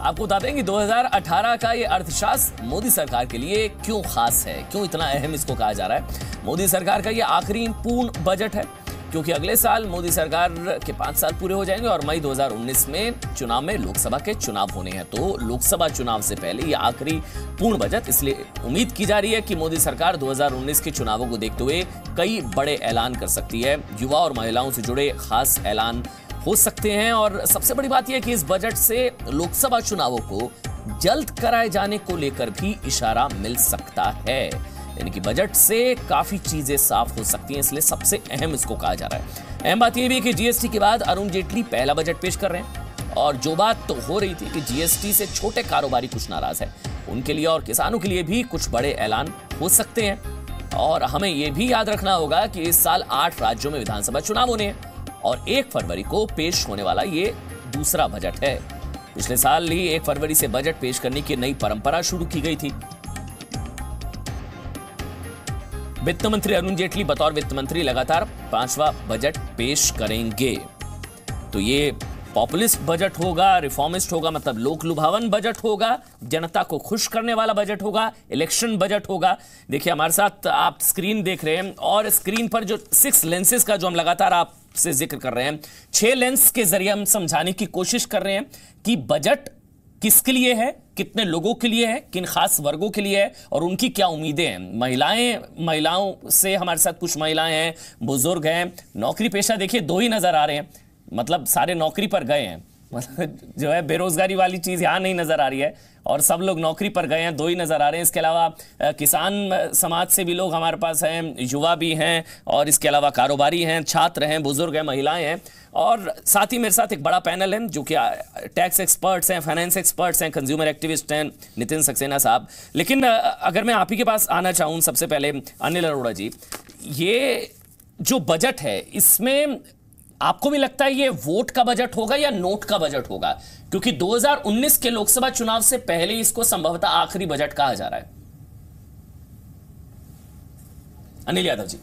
आपको बता दें कि 2018 का ये अर्थशास्त्र मोदी सरकार के लिए क्यों खास है, क्यों इतना अहम इसको कहा जा रहा है। मोदी सरकार का ये आखिरी पूर्ण बजट है क्योंकि अगले साल मोदी सरकार के 5 साल पूरे हो जाएंगे और मई 2019 में चुनाव में लोकसभा के चुनाव होने हैं। तो लोकसभा चुनाव से पहले ये आखिरी पूर्ण बजट, इसलिए उम्मीद की जा रही है कि मोदी सरकार 2019 के चुनावों को देखते हुए कई बड़े ऐलान कर सकती है। युवा और महिलाओं से जुड़े खास ऐलान हो सकते हैं और सबसे बड़ी बात यह कि इस बजट से लोकसभा चुनावों को जल्द कराए जाने को लेकर भी इशारा मिल सकता है। यानी कि बजट से काफी चीजें साफ हो सकती हैं, इसलिए सबसे अहम इसको कहा जा रहा है। अहम बात यह भी है कि जीएसटी के बाद अरुण जेटली पहला बजट पेश कर रहे हैं और जो बात तो हो रही थी कि जीएसटी से छोटे कारोबारी कुछ नाराज है, उनके लिए और किसानों के लिए भी कुछ बड़े ऐलान हो सकते हैं। और हमें यह भी याद रखना होगा कि इस साल 8 राज्यों में विधानसभा चुनाव होने हैं और 1 फरवरी को पेश होने वाला ये दूसरा बजट है। पिछले साल ही 1 फरवरी से बजट पेश करने की नई परंपरा शुरू की गई थी। वित्त मंत्री अरुण जेटली बतौर वित्त मंत्री लगातार 5वां बजट पेश करेंगे। तो ये पॉपुलिस्ट बजट होगा, रिफॉर्मिस्ट होगा, मतलब लोक लुभावन बजट होगा, जनता को खुश करने वाला बजट होगा, इलेक्शन बजट होगा। देखिए हमारे साथ आप स्क्रीन देख रहे हैं और स्क्रीन पर जो 6 लेंसेज का जो हम लगातार आपसे जिक्र कर रहे हैं, 6 लेंस के जरिए हम समझाने की कोशिश कर रहे हैं कि बजट किसके लिए है, कितने लोगों के लिए है, किन खास वर्गों के लिए है और उनकी क्या उम्मीदें हैं। महिलाओं से हमारे साथ कुछ महिलाएं हैं, बुजुर्ग हैं, नौकरी पेशा देखिए 2 ही नजर आ रहे हैं, मतलब सारे नौकरी पर गए हैं, मतलब जो है बेरोजगारी वाली चीज यहां नहीं नजर आ रही है और सब लोग नौकरी पर गए हैं, 2 ही नजर आ रहे हैं। इसके अलावा किसान समाज से भी लोग हमारे पास हैं, युवा भी हैं और इसके अलावा कारोबारी हैं, छात्र हैं, बुजुर्ग हैं, महिलाएं हैं और साथ ही मेरे साथ एक बड़ा पैनल है जो कि टैक्स एक्सपर्ट्स हैं, फाइनेंस एक्सपर्ट्स हैं, कंज्यूमर एक्टिविस्ट हैं, नितिन सक्सेना साहब। लेकिन अगर मैं आप ही के पास आना चाहूं सबसे पहले अनिल अरोड़ा जी, ये जो बजट है इसमें आपको भी लगता है ये वोट का बजट होगा या नोट का बजट होगा? क्योंकि 2019 के लोकसभा चुनाव से पहले इसको संभवतः आखिरी बजट कहा जा रहा है। अनिल यादव जी।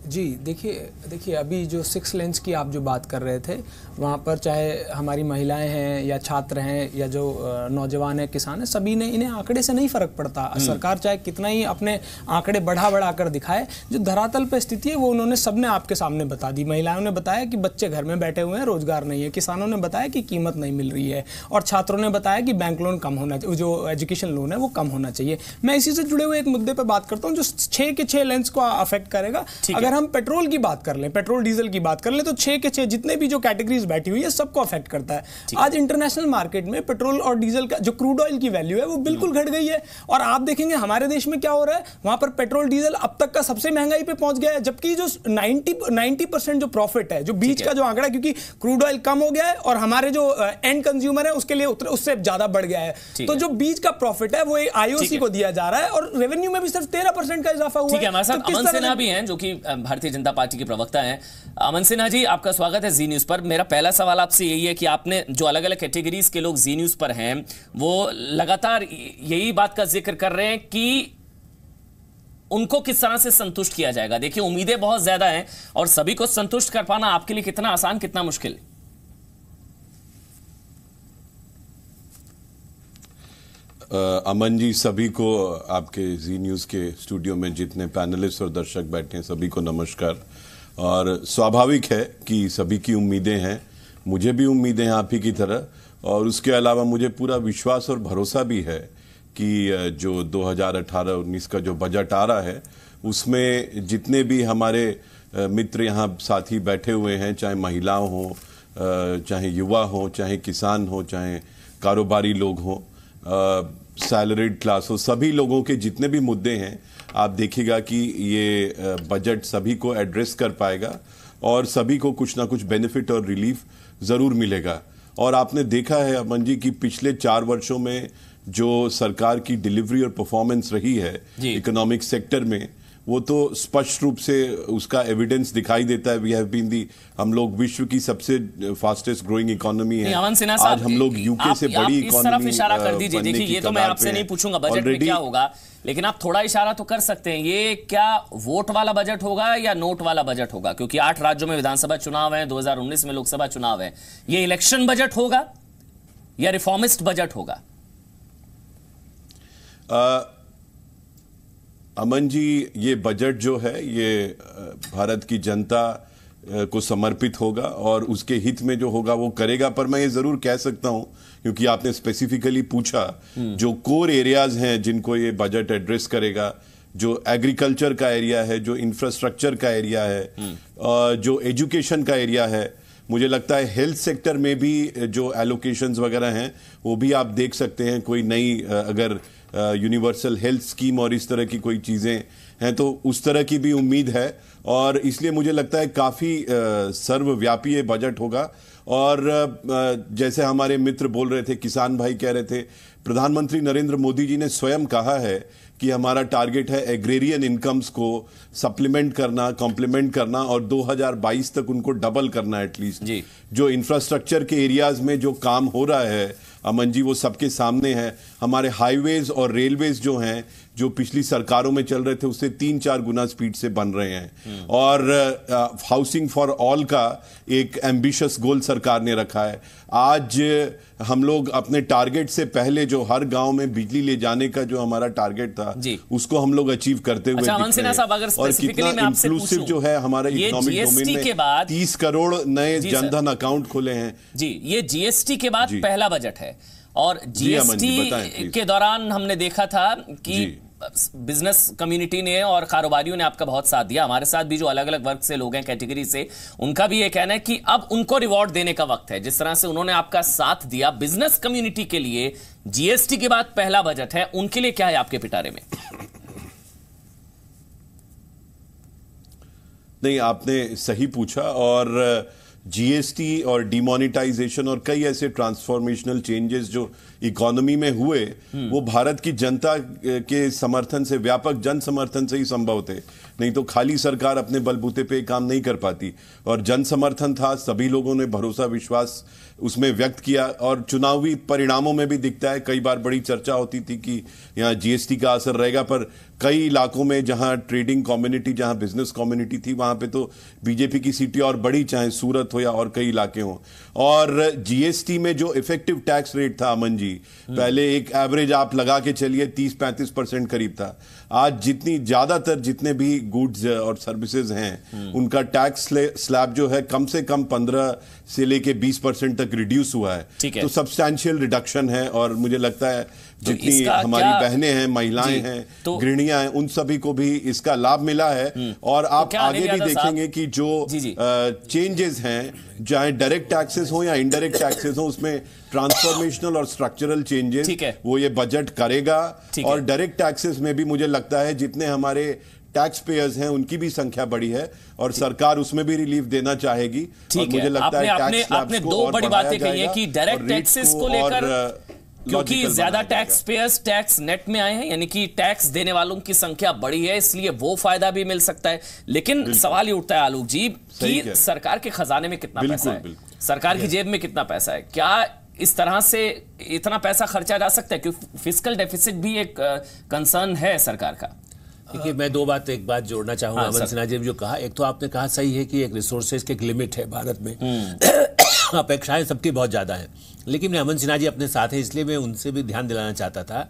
देखिए अभी जो 6 लेंस की आप जो बात कर रहे थे, वहाँ पर चाहे हमारी महिलाएं हैं या छात्र हैं या जो नौजवान हैं, किसान हैं, सभी ने इन्हें आंकड़े से नहीं फर्क पड़ता। सरकार चाहे कितना ही अपने आंकड़े बढ़ा कर दिखाए, जो धरातल पर स्थिति है वो उन्होंने सबने आपके सामने बता दी। महिलाओं ने बताया कि बच्चे घर में बैठे हुए हैं, रोजगार नहीं है, किसानों ने बताया कि कीमत नहीं मिल रही है और छात्रों ने बताया कि बैंक लोन कम होना चाहिए, जो एजुकेशन लोन है वो कम होना चाहिए। मैं इसी से जुड़े हुए एक मुद्दे पर बात करता हूँ जो 6 के 6 लेंस को अफेक्ट करेगा। अगर हम पेट्रोल की बात कर लें, पेट्रोल डीजल की बात कर लें, तो 6 के 6 जितने भी जो कैटेगरीज बैठी हुई है सबको अफेक्ट करता है। आज इंटरनेशनल मार्केट में पेट्रोल और डीजल का जो क्रूड ऑयल की वैल्यू है वो बिल्कुल घट गई है और आप देखेंगे हमारे देश में क्या हो रहा है, वहां पर पेट्रोल डीजल अब तक का सबसे महंगाई पे पहुंच गया है, जबकि जो 90% जो प्रॉफिट है, जो बीच का जो आंकड़ा, क्योंकि क्रूड ऑयल कम हो गया है और हमारे जो एंड कंज्यूमर है उसके लिए उससे ज्यादा बढ़ गया है, तो जो बीच का प्रॉफिट है वो आईओसी को दिया जा रहा है और रेवेन्यू में भी सिर्फ 13% का इजाफा हुआ है। हमारे साथ अमन सिन्हा भी हैं जो कि भारतीय जनता पार्टी के प्रवक्ता हैं। अमन सिन्हा जी, आपका स्वागत है जी न्यूज पर। मेरा पहला सवाल आपसे यही है कि आपने जो अलग अलग कैटेगरीज के लोग जी न्यूज पर हैं वो लगातार यही बात का जिक्र कर रहे हैं कि उनको किस तरह से संतुष्ट किया जाएगा। देखिए उम्मीदें बहुत ज्यादा हैं और सभी को संतुष्ट कर पाना आपके लिए कितना आसान, कितना मुश्किल? अमन जी, सभी को आपके जी न्यूज के स्टूडियो में जितने पैनलिस्ट और दर्शक बैठे हैं सभी को नमस्कार। और स्वाभाविक है कि सभी की उम्मीदें हैं, मुझे भी उम्मीदें हैं आप ही की तरह और उसके अलावा मुझे पूरा विश्वास और भरोसा भी है कि जो 2018-19 का जो बजट आ रहा है उसमें जितने भी हमारे मित्र यहाँ साथी बैठे हुए हैं, चाहे महिलाओं हो, चाहे युवा हो, चाहे किसान हो, चाहे कारोबारी लोग हों, सैलरीड क्लास हो, सभी लोगों के जितने भी मुद्दे हैं आप देखिएगा कि ये बजट सभी को एड्रेस कर पाएगा और सभी को कुछ ना कुछ बेनिफिट और रिलीफ जरूर मिलेगा। और आपने देखा है अमन जी कि पिछले 4 वर्षों में जो सरकार की डिलीवरी और परफॉर्मेंस रही है इकोनॉमिक सेक्टर में, वो तो स्पष्ट रूप से उसका एविडेंस दिखाई देता है। वी हैव बीन दी, हम लोग विश्व की सबसे फास्टेस्ट ग्रोइंग इकोनॉमी है। आज हम लोग यूके से बड़ी इकोनॉमी। इस तरफ इशारा कर दीजिए। देखिए ये तो मैं आपसे नहीं पूछूंगा बजट में क्या होगा, लेकिन आप थोड़ा इशारा तो कर सकते हैं। ये क्या वोट वाला बजट होगा या नोट वाला बजट होगा? क्योंकि 8 राज्यों में विधानसभा चुनाव है, 2019 में लोकसभा चुनाव है, ये इलेक्शन बजट होगा या रिफॉर्मिस्ट बजट होगा? अमन जी, ये बजट जो है ये भारत की जनता को समर्पित होगा और उसके हित में जो होगा वो करेगा। पर मैं ये जरूर कह सकता हूं, क्योंकि आपने स्पेसिफिकली पूछा, जो कोर एरियाज हैं जिनको ये बजट एड्रेस करेगा, जो एग्रीकल्चर का एरिया है, जो इंफ्रास्ट्रक्चर का एरिया है, जो एजुकेशन का एरिया है, मुझे लगता है हेल्थ सेक्टर में भी जो एलोकेशंस वगैरह हैं वो भी आप देख सकते हैं। कोई नई अगर यूनिवर्सल हेल्थ स्कीम और इस तरह की कोई चीजें हैं तो उस तरह की भी उम्मीद है, और इसलिए मुझे लगता है काफी सर्वव्यापी ये बजट होगा। और जैसे हमारे मित्र बोल रहे थे, किसान भाई कह रहे थे, प्रधानमंत्री नरेंद्र मोदी जी ने स्वयं कहा है कि हमारा टारगेट है एग्रेरियन इनकम्स को सप्लीमेंट करना, कॉम्प्लीमेंट करना और 2022 तक उनको डबल करना एटलीस्ट। जो इंफ्रास्ट्रक्चर के एरियाज में जो काम हो रहा है अमन जी, वो सबके सामने है। हमारे हाईवेज और रेलवेज जो हैं, जो पिछली सरकारों में चल रहे थे उससे 3-4 गुना स्पीड से बन रहे हैं। और हाउसिंग फॉर ऑल का एक एम्बिशियस गोल सरकार ने रखा है। आज हम लोग अपने टारगेट से पहले जो हर गांव में बिजली ले जाने का जो हमारा टारगेट था उसको हम लोग अचीव करते हुए दिख रहे हैं। और कितना इंक्लूसिव जो है हमारा इकोनॉमिक डोमेन में 30 करोड़ नए जनधन अकाउंट खुले हैं। जी, ये जीएसटी के बाद पहला बजट है, और जीएसटी के दौरान हमने देखा था कि बिजनेस कम्युनिटी ने और कारोबारियों ने आपका बहुत साथ दिया। हमारे साथ भी जो अलग अलग वर्ग से लोग हैं, कैटेगरी से, उनका भी ये कहना है कि अब उनको रिवॉर्ड देने का वक्त है। जिस तरह से उन्होंने आपका साथ दिया बिजनेस कम्युनिटी के लिए, जीएसटी के बाद पहला बजट है, उनके लिए क्या है आपके पिटारे में? नहीं, आपने सही पूछा। और जीएसटी और डिमोनेटाइजेशन और कई ऐसे ट्रांसफॉर्मेशनल चेंजेस जो इकोनॉमी में हुए, वो भारत की जनता के समर्थन से, व्यापक जन समर्थन से ही संभव थे। नहीं तो खाली सरकार अपने बलबूते पे काम नहीं कर पाती। और जन समर्थन था, सभी लोगों ने भरोसा, विश्वास उसमें व्यक्त किया। और चुनावी परिणामों में भी दिखता है, कई बार बड़ी चर्चा होती थी कि यहाँ जीएसटी का असर रहेगा, पर कई इलाकों में जहां ट्रेडिंग कम्युनिटी, जहां बिजनेस कम्युनिटी थी, वहां पे तो बीजेपी की सीटें और बड़ी, चाहे सूरत हो या और कई इलाके हों। और जीएसटी में जो इफेक्टिव टैक्स रेट था अमन जी, पहले एक एवरेज आप लगा के चलिए 30-35% करीब था। आज ज्यादातर जितने भी गुड्स और सर्विसेज हैं उनका टैक्स स्लैब जो है कम से कम 15 से लेके 20% तक रिड्यूस हुआ है। तो सब्सटैंशियल रिडक्शन है। और मुझे लगता है जितनी हमारी बहनें हैं, महिलाएं हैं, गृहिणियां हैं, उन सभी को भी इसका लाभ मिला है। और आप आगे भी देखेंगे कि जो चेंजेस हैं, चाहे डायरेक्ट टैक्सेस हो या इनडायरेक्ट टैक्सेस हो, उसमें ट्रांसफॉर्मेशनल और स्ट्रक्चरल चेंजेस वो ये बजट करेगा। और डायरेक्ट टैक्सेस में भी मुझे लगता है जितने हमारे टैक्स पेयर्स हैं उनकी भी संख्या बड़ी है और सरकार उसमें भी रिलीफ देना चाहेगी। और मुझे लगता है टैक्स आपने दो बड़ी बातें कही है कि डायरेक्ट टैक्सेस को लेकर, क्योंकि ज्यादा टैक्स पेयर्स टैक्स नेट में आए हैं, यानी कि टैक्स देने वालों की संख्या बड़ी है, इसलिए वो फायदा भी मिल सकता है। लेकिन सवाल ये उठता है आलोक जी कि सरकार के खजाने में कितना पैसा है, सरकार की जेब में कितना पैसा है? क्या इस तरह से इतना पैसा खर्चा जा सकता है? क्योंकि फिस्कल डेफिसिट भी एक कंसर्न है सरकार का। देखिए, मैं एक बात जोड़ना चाहूंगा अमन सिन्हा जी जो कहा। एक तो आपने कहा सही है कि एक रिसोर्सेज की एक लिमिट है भारत में, अपेक्षाएं सबकी बहुत ज्यादा है। लेकिन मैं अमन सिन्हा जी अपने साथ हैं, इसलिए मैं उनसे भी ध्यान दिलाना चाहता था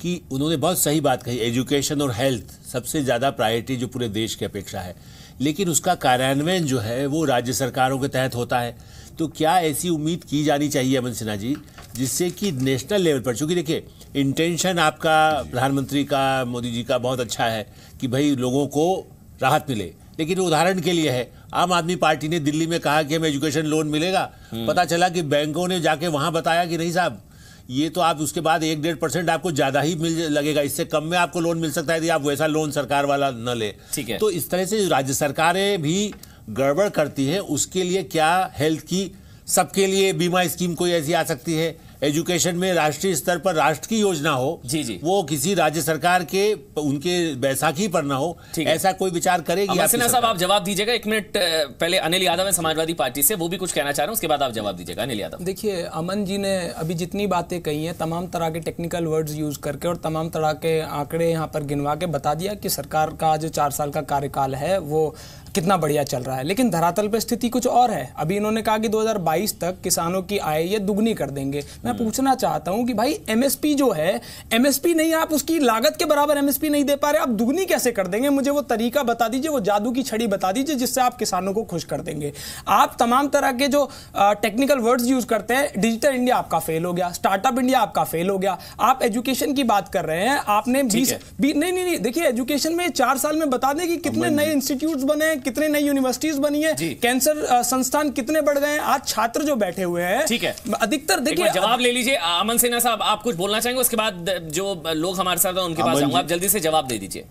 कि उन्होंने बहुत सही बात कही। एजुकेशन और हेल्थ सबसे ज्यादा प्रायोरिटी जो पूरे देश की अपेक्षा है, लेकिन उसका कार्यान्वयन जो है वो राज्य सरकारों के तहत होता है। तो क्या ऐसी उम्मीद की जानी चाहिए अमन सिन्हा जी, जिससे कि नेशनल लेवल पर, चूंकि देखिए इंटेंशन आपका प्रधानमंत्री का, मोदी जी का बहुत अच्छा है कि भाई लोगों को राहत मिले, लेकिन उदाहरण के लिए है, आम आदमी पार्टी ने दिल्ली में कहा कि हमें एजुकेशन लोन मिलेगा, पता चला कि बैंकों ने जाके वहां बताया कि नहीं साहब, ये तो आप उसके बाद 1-1.5% आपको ज्यादा ही मिल लगेगा, इससे कम में आपको लोन मिल सकता है यदि आप वैसा लोन सरकार वाला न ले। तो इस तरह से राज्य सरकारें भी गड़बड़ करती है। उसके लिए क्या हेल्थ की सबके लिए बीमा स्कीम कोई ऐसी आ सकती है? एजुकेशन में राष्ट्रीय स्तर पर राष्ट्र की योजना हो, वो किसी राज्य सरकार के उनके बैसाखी पर ना हो, ऐसा कोई विचार करेगी? सिन्हा साहब आप जवाब दीजिएगा। 1 मिनट पहले अनिल यादव है समाजवादी पार्टी से, वो भी कुछ कहना चाह रहे हैं, उसके बाद आप जवाब दीजिएगा। अनिल यादव। देखिए, अमन जी ने अभी जितनी बातें कही हैं, तमाम तरह के टेक्निकल वर्ड्स यूज करके और तमाम तरह के आंकड़े यहाँ पर गिनवा के बता दिया कि सरकार का जो 4 साल का कार्यकाल है वो कितना बढ़िया चल रहा है। लेकिन धरातल पे स्थिति कुछ और है। अभी इन्होंने कहा कि 2022 तक किसानों की आय ये दुगनी कर देंगे। मैं पूछना चाहता हूं कि भाई एमएसपी जो है, एमएसपी नहीं, आप उसकी लागत के बराबर एमएसपी नहीं दे पा रहे, आप दुगनी कैसे कर देंगे? मुझे वो तरीका बता दीजिए, वो जादू की छड़ी बता दीजिए जिससे आप किसानों को खुश कर देंगे। आप तमाम तरह के जो टेक्निकल वर्ड्स यूज करते हैं, डिजिटल इंडिया आपका फेल हो गया, स्टार्टअप इंडिया आपका फेल हो गया। आप एजुकेशन की बात कर रहे हैं, आपने 20 नहीं, देखिए एजुकेशन में 4 साल में बता दें कि कितने नए इंस्टीट्यूट्स बने, कितने नई यूनिवर्सिटीज बनी है, कैंसर संस्थान कितने बढ़ गए हैं। आज छात्र जो बैठे हुए हैं, ठीक है, अधिकतर देखिए, जवाब ले लीजिए। अमन सिन्हा साहब, आप कुछ बोलना चाहेंगे? उसके बाद जो लोग हमारे साथ हैं उनके पास आऊंगा, आप जल्दी से जवाब दे दीजिए।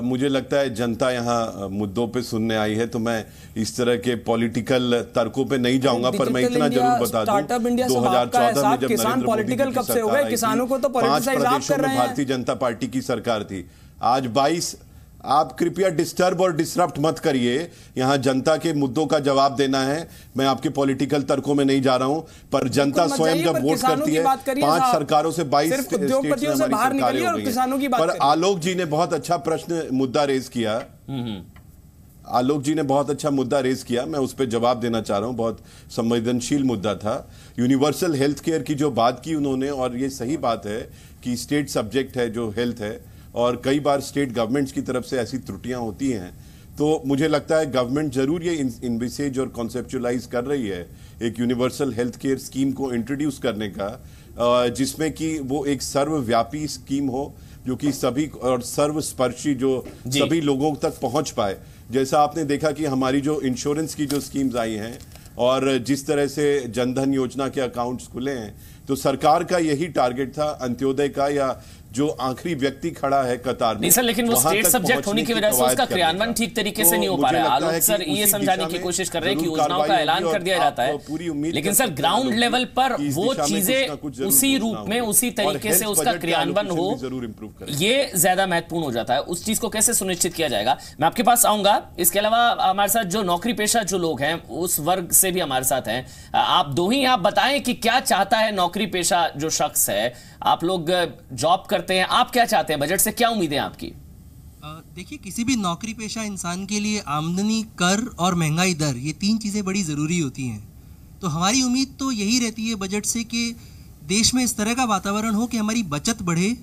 मुझे लगता है जनता यहाँ मुद्दों पे सुनने आई है, तो मैं इस तरह के पॉलिटिकल तर्कों पे नहीं जाऊंगा, पर मैं इतना जरूर बता दूं, 2014 में जब किसान पॉलिटिकल कब से हो गए? किसानों को तो पॉलिटिसाइज आप कर रहे हैं। भारतीय जनता पार्टी की सरकार थी, आज 22। आप कृपया डिस्टर्ब और डिसरप्ट मत करिए। यहाँ जनता के मुद्दों का जवाब देना है, मैं आपके पॉलिटिकल तर्कों में नहीं जा रहा हूं। पर जनता स्वयं जब वोट करती है, 5 सरकारों से 22 उद्योगपतियों से बाहर निकलिए और किसानों की बात पर आलोक जी ने बहुत अच्छा मुद्दा रेज किया। आलोक जी ने बहुत अच्छा मुद्दा रेज किया, मैं उस पर जवाब देना चाह रहा हूं। बहुत संवेदनशील मुद्दा था। यूनिवर्सल हेल्थ केयर की जो बात की उन्होंने, और ये सही बात है कि स्टेट सब्जेक्ट है जो हेल्थ है, और कई बार स्टेट गवर्नमेंट्स की तरफ से ऐसी त्रुटियां होती हैं। तो मुझे लगता है गवर्नमेंट जरूर ये इन्विसेज और कॉन्सेप्चुअलाइज कर रही है एक यूनिवर्सल हेल्थ केयर स्कीम को इंट्रोड्यूस करने का, जिसमें कि वो एक सर्वव्यापी स्कीम हो जो कि सभी और सर्वस्पर्शी जो सभी लोगों तक पहुंच पाए। जैसा आपने देखा कि हमारी जो इंश्योरेंस की जो स्कीम्स आई हैं और जिस तरह से जनधन योजना के अकाउंट्स खुले हैं, तो सरकार का यही टारगेट था अंत्योदय का, या जो आखिरी व्यक्ति खड़ा है कतार में। नहीं सर, लेकिन वो स्टेट सब्जेक्ट होने की वजह से उसका क्रियान्वयन ठीक तरीके से नहीं हो पा रहा है। आलोक सर ये समझाने की कोशिश कर रहे हैं कि योजनाओं का ऐलान कर दिया जाता है, लेकिन सर ग्राउंड लेवल पर वो चीजें उसी रूप में, उसी तरीके से उसका क्रियान्वयन हो, ये ज्यादा महत्वपूर्ण हो जाता है। उस चीज को कैसे सुनिश्चित किया जाएगा, मैं आपके पास आऊंगा। इसके अलावा हमारे साथ जो नौकरी पेशा जो लोग हैं, उस वर्ग से भी हमारे साथ हैं। आप दो ही आप बताएं कि क्या चाहता है नौकरी पेशा जो शख्स है। आप लोग जॉब करते हैं, आप क्या चाहते हैं? बजट से क्या उम्मीदें आपकी? देखिए, किसी भी नौकरी पेशा इंसान के लिए आमदनी, कर और महंगाई दर, ये 3 चीज़ें बड़ी ज़रूरी होती हैं। तो हमारी उम्मीद तो यही रहती है बजट से कि देश में इस तरह का वातावरण हो कि हमारी बचत बढ़े,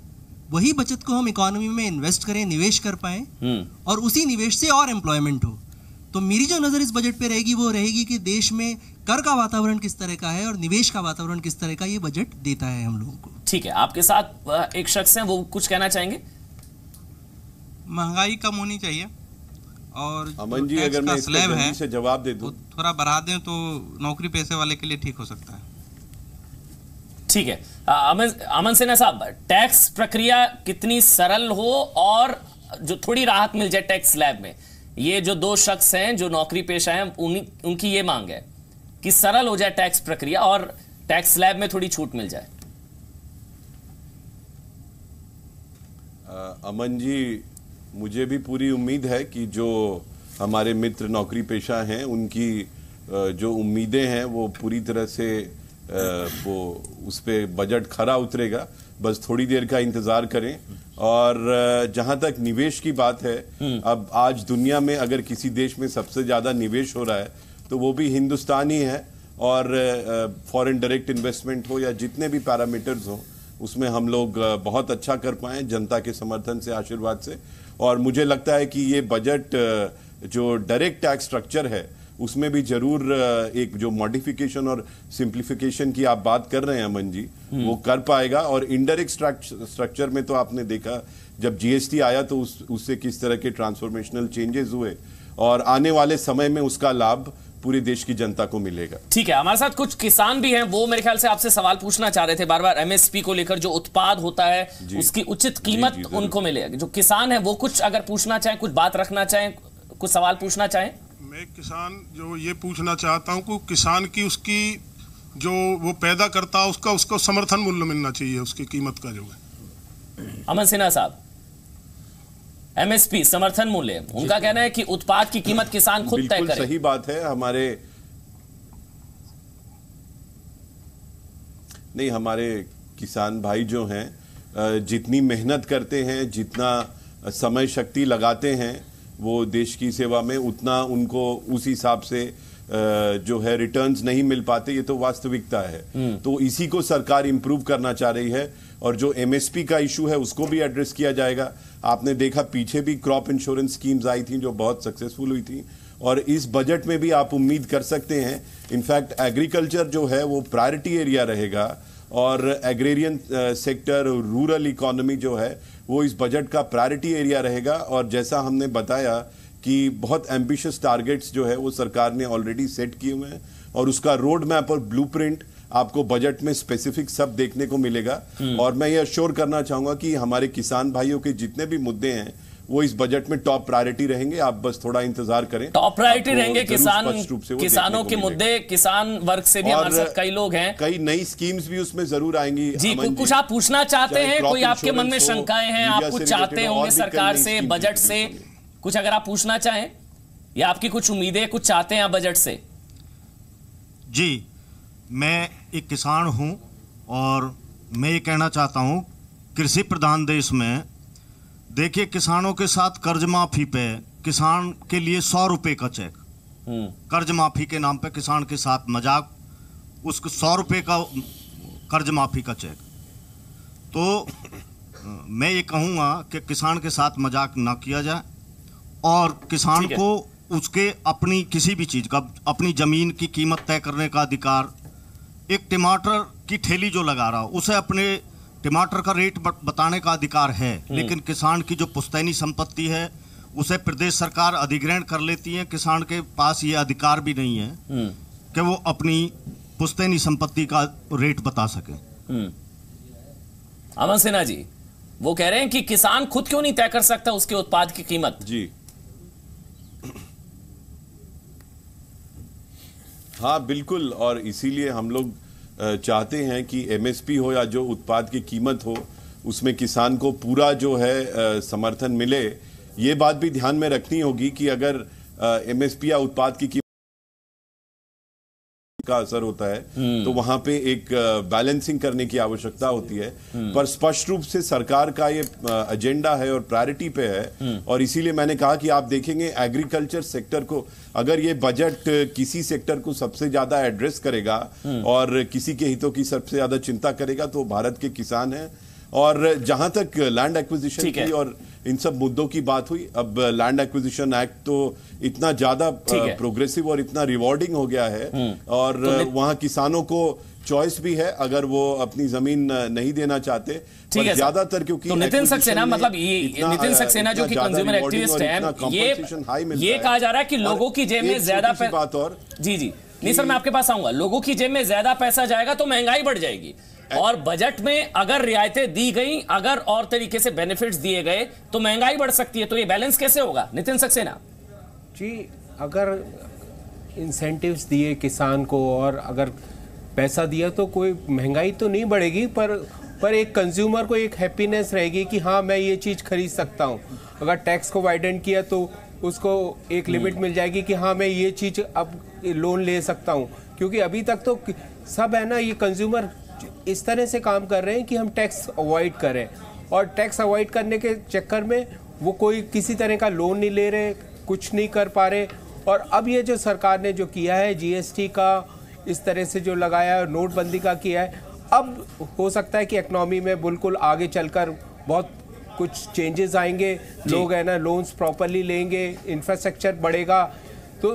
वही बचत को हम इकोनॉमी में इन्वेस्ट करें, निवेश कर पाएँ, और उसी निवेश से और एम्प्लॉयमेंट हो। तो मेरी जो नज़र इस बजट पे रहेगी वो रहेगी कि देश में कर का वातावरण किस तरह का है और निवेश का वातावरण किस तरह का ये बजट देता है हम लोगों को। ठीक है, आपके साथ एक शख्स हैं, वो कुछ कहना चाहेंगे? महंगाई कम होनी चाहिए, और अमन जी अगर मैं स्लैब है से जवाब दे दूं, थोड़ा बढ़ा दें तो नौकरी पेशे वाले के लिए ठीक हो सकता है। ठीक है, अमन सिन्हा साहब, टैक्स प्रक्रिया कितनी सरल हो और जो थोड़ी राहत मिल जाए टैक्स स्लैब में, ये जो 2 शख्स हैं जो नौकरी पेशा हैं, उनकी ये मांग है कि सरल हो जाए टैक्स प्रक्रिया और टैक्स स्लैब में थोड़ी छूट मिल जाए। अमन जी, मुझे भी पूरी उम्मीद है कि जो हमारे मित्र नौकरी पेशा हैं उनकी जो उम्मीदें हैं वो पूरी तरह से वो उस पे बजट खरा उतरेगा। बस थोड़ी देर का इंतजार करें। और जहां तक निवेश की बात है, अब आज दुनिया में अगर किसी देश में सबसे ज्यादा निवेश हो रहा है तो वो भी हिंदुस्तान ही है। और फॉरेन डायरेक्ट इन्वेस्टमेंट हो या जितने भी पैरामीटर्स हो, उसमें हम लोग बहुत अच्छा कर पाए जनता के समर्थन से, आशीर्वाद से। और मुझे लगता है कि ये बजट जो डायरेक्ट टैक्स स्ट्रक्चर है उसमें भी जरूर एक जो मॉडिफिकेशन और सिंप्लीफिकेशन की आप बात कर रहे हैं अमन जी, वो कर पाएगा। और इनडायरेक्ट स्ट्रक्चर में तो आपने देखा जब जीएसटी आया तो उससे किस तरह के ट्रांसफॉर्मेशनल चेंजेस हुए, और आने वाले समय में उसका लाभ पूरे देश की जनता को मिलेगा। ठीक है, हमारे साथ कुछ किसान भी हैं, वो मेरे ख्याल से आपसे सवाल पूछना चाह रहे थे बार बार एमएसपी को लेकर। जो उत्पाद होता है उसकी उचित कीमत उनको मिले। जो किसान है वो कुछ अगर पूछना चाहें, कुछ बात रखना चाहें, कुछ सवाल पूछना चाहें। मैं किसान जो ये पूछना चाहता हूं कि किसान की उसकी जो वो पैदा करता है उसका समर्थन मूल्य मिलना चाहिए, उसकी कीमत का जो है। अमन सिन्हा साहब, एमएसपी समर्थन मूल्य, उनका कहना है कि उत्पाद की कीमत किसान खुद तय करे। सही बात है। हमारे किसान भाई जो हैं जितनी मेहनत करते हैं, जितना समय शक्ति लगाते हैं वो देश की सेवा में, उतना उनको उस हिसाब से जो है रिटर्न्स नहीं मिल पाते। ये तो वास्तविकता है। तो इसी को सरकार इंप्रूव करना चाह रही है और जो एमएसपी का इशू है उसको भी एड्रेस किया जाएगा। आपने देखा पीछे भी क्रॉप इंश्योरेंस स्कीम्स आई थी जो बहुत सक्सेसफुल हुई थी और इस बजट में भी आप उम्मीद कर सकते हैं। इनफैक्ट एग्रीकल्चर जो है वो प्रायोरिटी एरिया रहेगा और एग्रेरियन सेक्टर, रूरल इकोनॉमी जो है वो इस बजट का प्रायोरिटी एरिया रहेगा। और जैसा हमने बताया कि बहुत एम्बिशियस टारगेट्स जो है वो सरकार ने ऑलरेडी सेट किए हुए हैं और उसका रोड मैप और ब्लूप्रिंट आपको बजट में स्पेसिफिक सब देखने को मिलेगा। और मैं ये अश्योर करना चाहूंगा कि हमारे किसान भाइयों के जितने भी मुद्दे हैं वो इस बजट में टॉप प्रायोरिटी रहेंगे। आप बस थोड़ा इंतजार करें। टॉप प्रायोरिटी रहेंगे किसानों के मुद्दे, किसान वर्ग से भी हमारे साथ कई लोग हैं। कई नई स्कीम्स भी उसमें जरूर आएंगी। जी, कुछ आप पूछना चाहते हैं? कोई आपके मन में शंकाएं हैं? आप कुछ चाहते होंगे सरकार से, बजट से कुछ अगर आप पूछना चाहें या आपकी कुछ उम्मीदें, कुछ चाहते हैं आप बजट से? जी, मैं एक किसान हूं और मैं ये कहना चाहता हूं, कृषि प्रधान देश में देखिए किसानों के साथ कर्ज माफी पे किसान के लिए 100 रुपए का चेक, कर्ज माफी के नाम पे किसान के साथ मजाक, उसको 100 रुपए का कर्ज माफी का चेक। तो मैं ये कहूँगा कि किसान के साथ मजाक ना किया जाए और किसान को उसके अपनी किसी भी चीज़ का, अपनी ज़मीन की कीमत तय करने का अधिकार, एक टमाटर की ठेली जो लगा रहा उसे अपने टमाटर का रेट बताने का अधिकार है। लेकिन किसान की जो पुश्तैनी संपत्ति है उसे प्रदेश सरकार अधिग्रहण कर लेती है। किसान के पास ये अधिकार भी नहीं है कि वो अपनी पुश्तैनी संपत्ति का रेट बता सके। अमन सिन्हा जी वो कह रहे हैं कि किसान खुद क्यों नहीं तय कर सकता उसके उत्पाद की कीमत? जी हाँ बिल्कुल, और इसीलिए हम लोग चाहते हैं कि एमएसपी हो या जो उत्पाद की कीमत हो उसमें किसान को पूरा जो है समर्थन मिले। ये बात भी ध्यान में रखनी होगी कि अगर एमएसपी या उत्पाद की कीमत का असर होता है तो वहां पे एक बैलेंसिंग करने की आवश्यकता होती है। पर स्पष्ट रूप से सरकार का ये एजेंडा है और प्रायोरिटी पे है और इसीलिए मैंने कहा कि आप देखेंगे एग्रीकल्चर सेक्टर को, अगर ये बजट किसी सेक्टर को सबसे ज्यादा एड्रेस करेगा और किसी के हितों की सबसे ज्यादा चिंता करेगा तो भारत के किसान हैं। और जहां तक लैंड एक्विजिशन की और इन सब मुद्दों की बात हुई, अब लैंड एक्विजिशन एक्ट तो इतना ज्यादा प्रोग्रेसिव और इतना रिवॉर्डिंग हो गया है और वहां किसानों को चॉइस भी है अगर वो अपनी जमीन नहीं देना चाहते। पर ज्यादातर क्योंकि तो नितिन सक्सेना, मतलब ये नितिन सक्सेना जो कि कंज्यूमर एक्टिविस्ट हैं, ये कहा जा रहा है कि लोगों की जेब में ज्यादा बात और जी नहीं सर, मैं आपके पास आऊंगा। लोगों की जेब में ज्यादा पैसा जाएगा तो महंगाई बढ़ जाएगी और बजट में अगर रियायतें दी गई, अगर और तरीके से बेनिफिट्स दिए गए तो महंगाई बढ़ सकती है। तो ये बैलेंस कैसे होगा नितिन सक्सेना जी? अगर इंसेंटिव्स दिए किसान को और अगर पैसा दिया तो कोई महंगाई तो नहीं बढ़ेगी, पर एक कंज्यूमर को एक हैप्पीनेस रहेगी कि हाँ मैं ये चीज़ खरीद सकता हूँ। अगर टैक्स को वाइडन किया तो उसको एक लिमिट मिल जाएगी कि हाँ मैं ये चीज़ अब लोन ले सकता हूँ। क्योंकि अभी तक तो सब है ना, ये कंज्यूमर इस तरह से काम कर रहे हैं कि हम टैक्स अवॉइड करें और टैक्स अवॉइड करने के चक्कर में वो कोई किसी तरह का लोन नहीं ले रहे, कुछ नहीं कर पा रहे। और अब ये जो सरकार ने जो किया है, जीएसटी का इस तरह से जो लगाया है, नोटबंदी का किया है, अब हो सकता है कि इकनॉमी में बिल्कुल आगे चलकर बहुत कुछ चेंजेस आएंगे। लोग है ना लोन्स प्रॉपरली लेंगे, इंफ्रास्ट्रक्चर बढ़ेगा, तो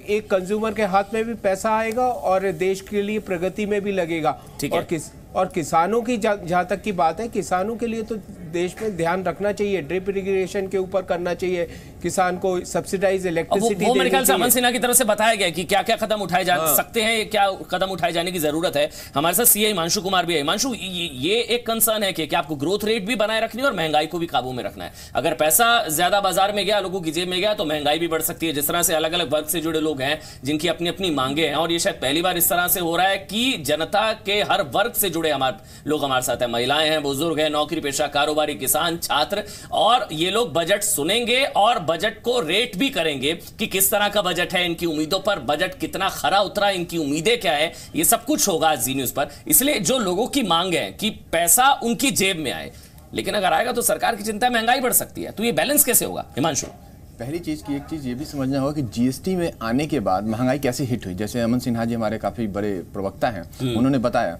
एक कंज्यूमर के हाथ में भी पैसा आएगा और देश के लिए प्रगति में भी लगेगा। और किसानों की जहाँ तक की बात है, किसानों के लिए तो देश में ध्यान रखना चाहिए, ड्रिप इरिगेशन के ऊपर करना चाहिए, किसान को सब्सिडाइज इलेक्ट्रिसिटी। वो मेरे ख्याल से अमन सिन्हा की तरफ से बताया गया कि क्या क्या कदम उठाए जा सकते हैं, क्या कदम उठाए जाने की जरूरत है। हमारे साथ सीए हिमांशु कुमार भी है। हिमांशु, ये एक कंसर्न है कि आपको ग्रोथ रेट भी बनाए रखनी है और महंगाई को भी काबू में रखना है। अगर पैसा ज्यादा बाजार में गया, लोगों की जेब में गया, तो महंगाई भी बढ़ सकती है। जिस तरह से अलग अलग वर्ग से जुड़े लोग हैं जिनकी अपनी अपनी मांगे हैं, और ये शायद पहली बार इस तरह से हो रहा है कि जनता के हर वर्ग से जुड़े लोग हमारे साथ हैं, महिलाएं हैं, बुजुर्ग हैं, नौकरी पेशा, कारोबारी, किसान, छात्र, और ये लोग बजट सुनेंगे और बजट को रेट भी करेंगे कि किस तरह का बजट है, इनकी उम्मीदों पर बजट कितना खरा उतरा, इनकी उम्मीदें क्या है, ये सब कुछ होगा जी न्यूज पर। इसलिए जो लोगों की मांग है कि पैसा उनकी जेब में आए, लेकिन अगर आएगा तो सरकार की चिंता है महंगाई बढ़ सकती है, तो ये बैलेंस कैसे होगा हिमांशु? पहली चीज़ की एक चीज़ ये भी समझना होगा कि जीएसटी में आने के बाद महंगाई कैसे हिट हुई। जैसे अमन सिन्हा जी हमारे काफ़ी बड़े प्रवक्ता हैं, उन्होंने बताया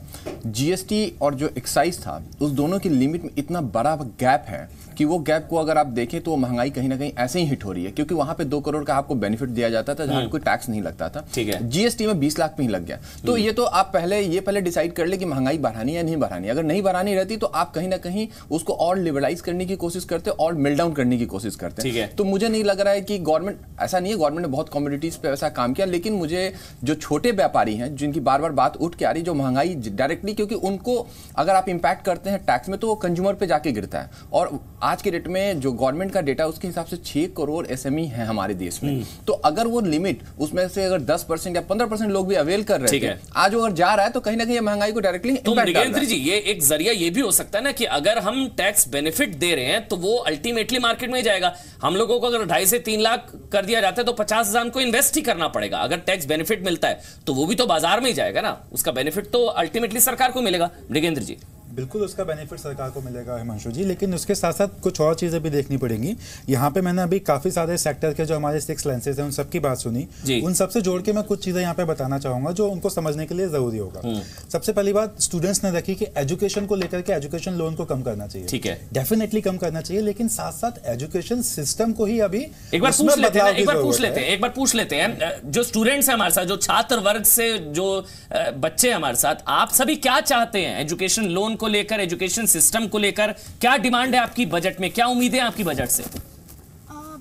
जीएसटी और जो एक्साइज था उस दोनों की लिमिट में इतना बड़ा गैप है कि वो गैप को अगर आप देखें तो महंगाई कहीं ना कहीं ऐसे ही हिट हो रही है, क्योंकि वहां पे 2 करोड़ का आपको बेनिफिट दिया जाता था जहां कोई टैक्स नहीं लगता था। ठीक है। जीएसटी में 20 लाख में ही लग गया। तो ये तो आप पहले डिसाइड कर ले कि महंगाई बढ़ानी या नहीं बढ़ानी। अगर नहीं बढ़ानी रहती तो आप कहीं ना कहीं उसको और लिबरलाइज करने की कोशिश करते और मिल डाउन करने की कोशिश करते। तो मुझे नहीं लग रहा है कि गवर्नमेंट, ऐसा नहीं है गवर्नमेंट ने बहुत कमोडिटीज पे ऐसा काम किया, लेकिन मुझे जो छोटे व्यापारी हैं जिनकी बार बार बात उठ के आ रही, जो महंगाई डायरेक्टली, क्योंकि उनको अगर आप इंपैक्ट करते हैं टैक्स में तो वो कंज्यूमर पे जाके गिरता है। और आज के डेट में जो गवर्नमेंट का डेटा उसके हिसाब से 6 करोड़ एसएमई है हमारे देश में। तो अगर वो लिमिट उसमें से अगर 10% या 15% लोग भी अवेल कर रहे थे, आज वो अगर जा रहा है तो कहीं ना कहीं महंगाई को डायरेक्टली इंपैक्ट डाल रहा है। जी, ये एक जरिया ये भी हो सकता है ना कि अगर हम टैक्स बेनिफिट दे रहे हैं तो वो अल्टीमेटली मार्केट में जाएगा। हम लोगों को अगर 2.5 से 3 लाख कर दिया जाता है तो 50,000 को इन्वेस्ट ही करना पड़ेगा। अगर टैक्स बेनिफिट मिलता है तो वो भी तो बाजार में ही जाएगा ना, उसका बेनिफिट तो अल्टीमेटली सरकार को मिलेगा। मृगेंद्र जी, बिल्कुल उसका बेनिफिट सरकार को मिलेगा हिमांशु जी, लेकिन उसके साथ साथ कुछ और चीज़ें भी देखनी पड़ेंगी। यहाँ पे मैंने अभी काफ़ी सारे सेक्टर के जो हमारे 6 लेंसेज हैं उन सबकी बात सुनी, उन सबसे जोड़ के मैं कुछ चीज़ें यहाँ पे बताना चाहूँगा जो उनको समझने के लिए ज़रूरी होगा। सबसे पहली बात स्टूडेंट्स ने रखी कि एजुकेशन को लेकर के एजुकेशन लोन को कम करना चाहिए। ठीक है, डेफिनेटली कम करना चाहिए, लेकिन साथ साथ एजुकेशन सिस्टम को ही अभी एक बार पूछ लेते हैं जो स्टूडेंट्स हैं हमारे साथ, जो छात्र वर्ग से जो बच्चे हमारे साथ, आप सभी क्या चाहते हैं एजुकेशन लोन को लेकर, एजुकेशन सिस्टम को लेकर? क्या डिमांड है आपकी बजट में, क्या उम्मीदें आपकी बजट से?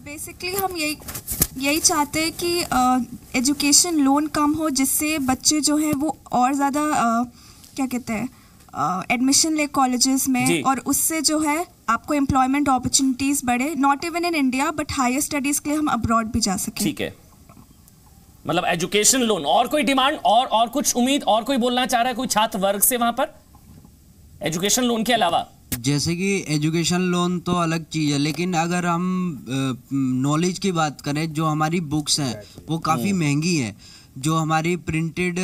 बेसिकली हम यही चाहते हैं कि एजुकेशन लोन कम हो, जिससे बच्चे जो है वो और ज़्यादा क्या कहते हैं एडमिशन ले कॉलेजेस में, और उससे जो है आपको एम्प्लॉयमेंट अपॉर्चुनिटीज बढ़े, not even in India but higher studies के लिए हम अब्रॉड भी जा सकें। ठीक है, मतलब एजुकेशन लोन। और कोई डिमांड और कुछ उम्मीद, और कोई बोलना चाह रहा है कोई छात्र वर्ग से वहां पर एजुकेशन लोन के अलावा? जैसे कि एजुकेशन लोन तो अलग चीज़ है, लेकिन अगर हम नॉलेज की बात करें, जो हमारी बुक्स हैं वो काफ़ी महंगी हैं। जो हमारी प्रिंटेड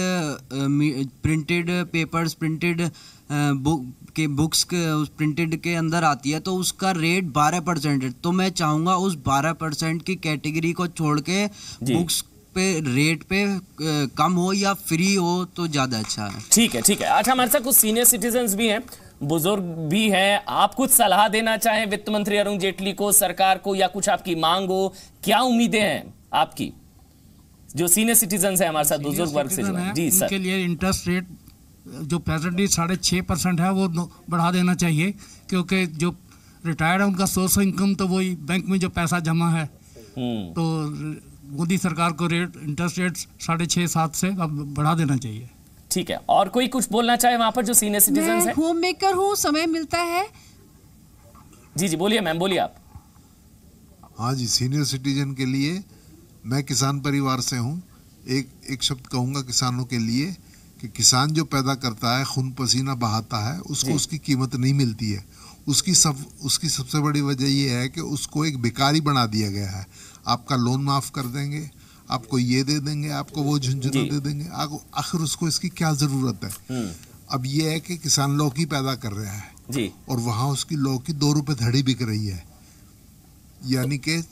पेपर्स, प्रिंटेड बुक्स के प्रिंटेड के अंदर आती है तो उसका रेट 12% है। तो मैं चाहूँगा उस 12% की कैटेगरी को छोड़ के बुक्स पे रेट पे कम हो या फ्री हो तो ज़्यादा अच्छा है। ठीक है, ठीक है। अच्छा, हमारे साथ कुछ सीनियर सिटीजन्स भी हैं, बुजुर्ग भी हैं। आप कुछ सलाह देना चाहें वित्त मंत्री अरुण जेटली को, सरकार को, या कुछ आपकी मांग हो? क्या उम्मीदें हैं आपकी? जो सीनियर सिटीजन्स हैं हमारे साथ, बुजुर्ग वर्ग से जी सर। उनके लिए इंटरेस्ट रेट जो प्रेजेंटली 6.5% है वो बढ़ा देना चाहिए, क्योंकि जो रिटायर्ड है उनका सोर्स ऑफ इनकम तो वही बैंक में जो पैसा जमा है। तो मोदी सरकार को इंटरेस्ट रेट 6.5-7 से अब बढ़ा देना चाहिए। ठीक है, और कोई कुछ बोलना चाहे वहां पर जो सीनियर सिटीजन्स हैं? होम मेकर हूँ, समय मिलता है। जी बोलिए मैम, बोलिए आप। हाँ जी, सीनियर सिटीजन के लिए, मैं किसान परिवार से हूँ। एक शब्द कहूँगा किसानों के लिए कि किसान जो पैदा करता है, खून पसीना बहाता है, उसको उसकी कीमत नहीं मिलती है। उसकी सबसे बड़ी वजह ये है कि उसको एक भिखारी बना दिया गया है। आपका लोन माफ़ कर देंगे, आपको ये दे देंगे, आपको वो झुंझुनू दे देंगे, आखिर उसको इसकी क्या ज़रूरत है? अब ये है कि किसान लौकी पैदा कर रहा है जी, और वहाँ उसकी लौकी 2 रुपये धड़ी बिक रही है, यानी कि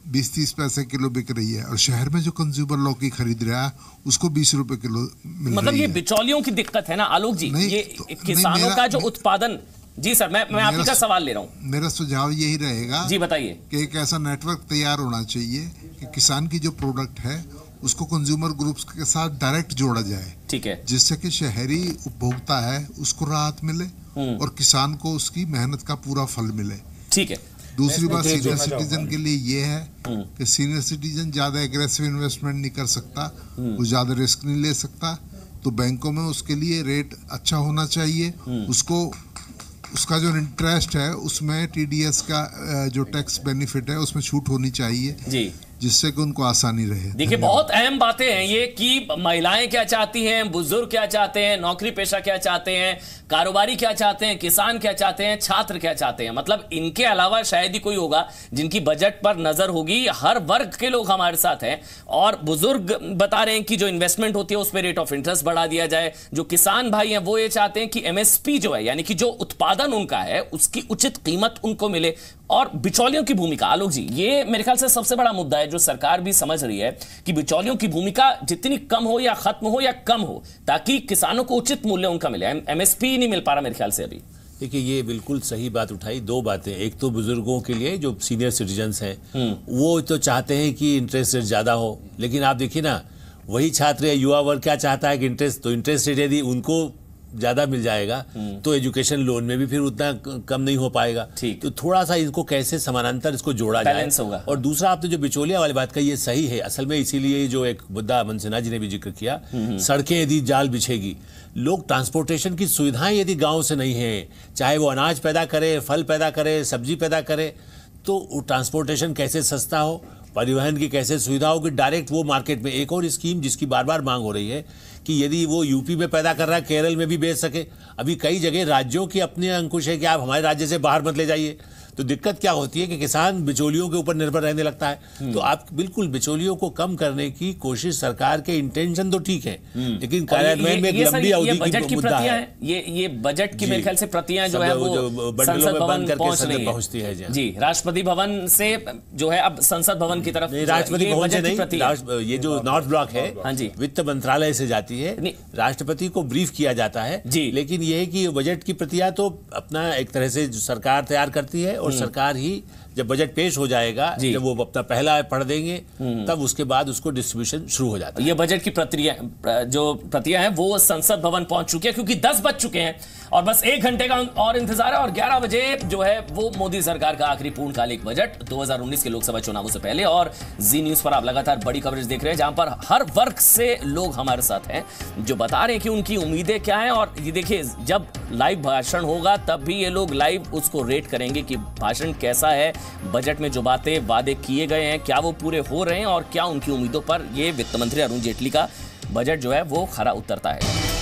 20-30 पैसे किलो बिक रही है। और शहर में जो कंज्यूमर लौकी खरीद रहा है उसको 20 रुपये किलो मिल मतलब रही है। ये बिचौलियों की दिक्कत है ना आलोक जी? ये किसानों का जो उत्पादन। जी सर, मैं आप ही का सवाल ले रहा हूँ। मेरा सुझाव यही रहेगा जी, बताइए, कि एक ऐसा नेटवर्क तैयार होना चाहिए कि किसान की जो प्रोडक्ट है उसको कंज्यूमर ग्रुप्स के साथ डायरेक्ट जोड़ा जाए। ठीक है, जिससे कि शहरी उपभोक्ता है उसको राहत मिले और किसान को उसकी मेहनत का पूरा फल मिले। ठीक है। दूसरी बात सीनियर सिटीजन के लिए ये है कि सीनियर सिटीजन ज्यादा एग्रेसिव इन्वेस्टमेंट नहीं कर सकता, वो ज्यादा रिस्क नहीं ले सकता, तो बैंकों में उसके लिए रेट अच्छा होना चाहिए। उसको उसका जो इंटरेस्ट है उसमें टीडीएस का जो टैक्स बेनिफिट है उसमें छूट होनी चाहिए जी। जिससे कि उनको आसानी रहे। देखिए बहुत अहम बातें हैं ये कि महिलाएं क्या चाहती हैं, बुजुर्ग क्या चाहते हैं, नौकरी पेशा क्या चाहते हैं, कारोबारी क्या चाहते हैं, किसान क्या चाहते हैं, छात्र क्या चाहते हैं। मतलब इनके अलावा शायद ही कोई होगा जिनकी बजट पर नजर होगी। हर वर्ग के लोग हमारे साथ हैं और बुजुर्ग बता रहे हैं कि जो इन्वेस्टमेंट होती है उस पर रेट ऑफ इंटरेस्ट बढ़ा दिया जाए। जो किसान भाई हैं वो ये चाहते हैं कि एमएसपी जो है यानी कि जो उत्पादन उनका है उसकी उचित कीमत उनको मिले। और बिचौलियों की भूमिका, आलोक जी, ये मेरे ख्याल से सबसे बड़ा मुद्दा है जो सरकार भी समझ रही है कि बिचौलियों की भूमिका जितनी कम हो या खत्म हो या कम हो ताकि किसानों को उचित मूल्य उनका मिले। एमएसपी नहीं मिल पा रहा मेरे ख्याल से अभी। देखिए ये बिल्कुल सही बात उठाई। दो बातें, एक तो बुजुर्गों के लिए जो सीनियर सिटीजन्स हैं वो तो चाहते हैं कि इंटरेस्ट रेट ज़्यादा हो, लेकिन आप देखिए ना वही छात्र या युवा वर्ग क्या चाहता है कि इंटरेस्ट रेट यदि उनको ज़्यादा मिल जाएगा तो एजुकेशन लोन में भी फिर उतना कम नहीं हो पाएगा। तो थोड़ा सा इनको कैसे समानांतर इसको जोड़ा जाए होगा। और दूसरा आपने जो बिचौलिया वाली बात कही ये सही है असल में, इसीलिए जो एक मुद्दा अमन सिन्हा जी ने भी जिक्र किया, सड़कें यदि जाल बिछेगी, लोग ट्रांसपोर्टेशन की सुविधाएं यदि गाँव से नहीं है, चाहे वो अनाज पैदा करे, फल पैदा करे, सब्जी पैदा करे, तो ट्रांसपोर्टेशन कैसे सस्ता हो, परिवहन की कैसे सुविधा हो कि डायरेक्ट वो मार्केट में। एक और स्कीम जिसकी बार बार मांग हो रही है कि यदि वो यूपी में पैदा कर रहा है केरल में भी बेच सके। अभी कई जगह राज्यों की अपने अंकुश है कि आप हमारे राज्य से बाहर मत ले जाइए। तो दिक्कत क्या होती है कि किसान बिचौलियों के ऊपर निर्भर रहने लगता है। तो आप बिल्कुल बिचौलियों को कम करने की कोशिश, सरकार के इंटेंशन तो ठीक है लेकिन कार्यान्वयन में एक लंबी अवधि की मुद्दा है। ये बजट की मेरे ख्याल से प्रतियां जो है वो संसद भवन पहुंचती है जी, राष्ट्रपति भवन से जो है अब संसद भवन की तरफ। राष्ट्रपति भवन से नहीं, ये जो नॉर्थ ब्लॉक है हाँ जी वित्त मंत्रालय से जाती है, राष्ट्रपति को ब्रीफ किया जाता है जी। लेकिन यह है कि बजट की प्रतियां तो अपना एक तरह से सरकार तैयार करती है और सरकार ही जब बजट पेश हो जाएगा, जब वो अपना पहला पढ़ देंगे तब उसके बाद उसको डिस्ट्रीब्यूशन शुरू हो जाता है। ये बजट की प्रतियां हैं वो संसद भवन पहुंच चुकी है क्योंकि 10 बज चुके हैं और बस 1 घंटे का और इंतजार है और 11 बजे जो है वो मोदी सरकार का आखिरी पूर्णकालिक बजट 2019 के लोकसभा चुनावों से पहले। और जी न्यूज पर आप लगातार बड़ी कवरेज देख रहे हैं जहां पर हर वर्ग से लोग हमारे साथ हैं जो बता रहे हैं कि उनकी उम्मीदें क्या हैं। और ये देखिए जब लाइव भाषण होगा तब भी ये लोग लाइव उसको रेट करेंगे कि भाषण कैसा है, बजट में जो बातें वादे किए गए हैं क्या वो पूरे हो रहे हैं और क्या उनकी उम्मीदों पर ये वित्त मंत्री अरुण जेटली का बजट जो है वो खरा उतरता है।